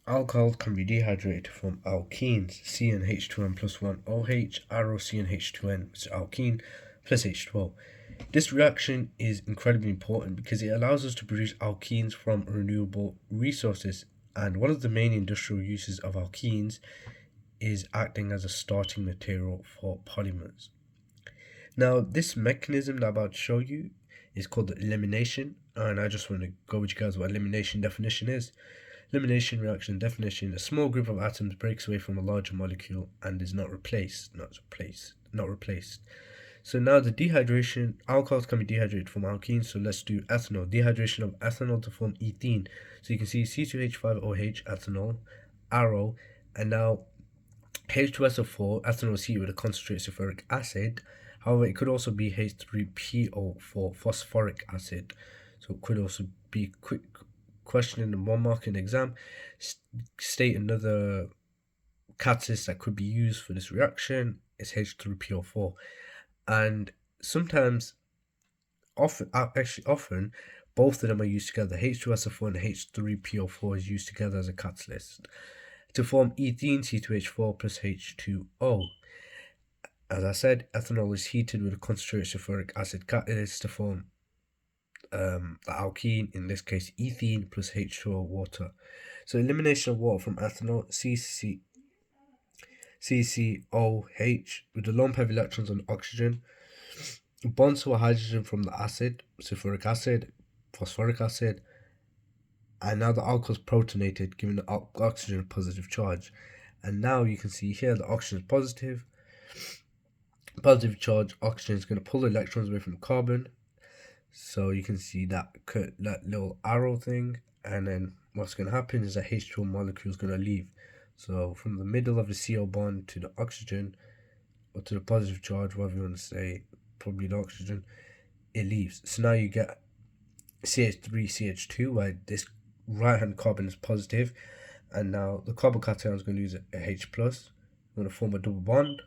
Alcohol can be dehydrated to form alkenes, CnH2n plus 1 OH, arrow CnH2n, which is alkene, plus H2O. This reaction is incredibly important because it allows us to produce alkenes from renewable resources, and one of the main industrial uses of alkenes is acting as a starting material for polymers. Now, this mechanism that I'm about to show you is called elimination, and I just want to go with you guys what elimination definition is. Elimination reaction definition: a small group of atoms breaks away from a larger molecule and is not replaced. So now the dehydration, alcohols can be dehydrated from alkenes, so let's do ethanol. Dehydration of ethanol to form ethene. So you can see C2H5OH, ethanol, arrow, and now H2SO4, ethanol is heated with a concentrated sulfuric acid. However, it could also be H3PO4, phosphoric acid. So it could also be quick question in the 1 mark in the exam. State another catalyst that could be used for this reaction. It's H3PO4. And sometimes, often, both of them are used together. H2SO4 and H3PO4 is used together as a catalyst to form ethene, C2H4 plus H2O. As I said, ethanol is heated with a concentrated sulfuric acid catalyst to form the alkene, in this case ethene plus H2O water. So elimination of water from ethanol, CCOH, with the lone pair of electrons on oxygen, bonds to a hydrogen from the acid, sulfuric acid, phosphoric acid, and now the alcohol is protonated, giving the oxygen a positive charge. And now you can see here the oxygen is positive charge. Oxygen is going to pull the electrons away from carbon. So you can see that little arrow thing, and then what's going to happen is that H2O molecule is going to leave. So from the middle of the CO bond to the oxygen, or to the positive charge, whatever you want to say, probably the oxygen, it leaves. So now you get CH3CH2, where this right hand carbon is positive, and now the carbocation is going to use a H plus. We're going to form a double bond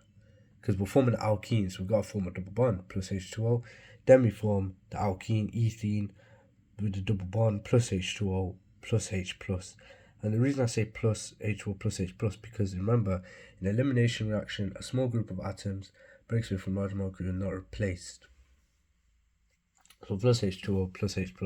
because we're forming an alkene, so we've got to form a double bond plus H2O. Then we form the alkene ethene with the double bond plus H2O plus H plus. And the reason I say plus H2O plus H plus, because remember, in an elimination reaction, a small group of atoms breaks away from large molecule and not replaced. So plus H2O plus H plus.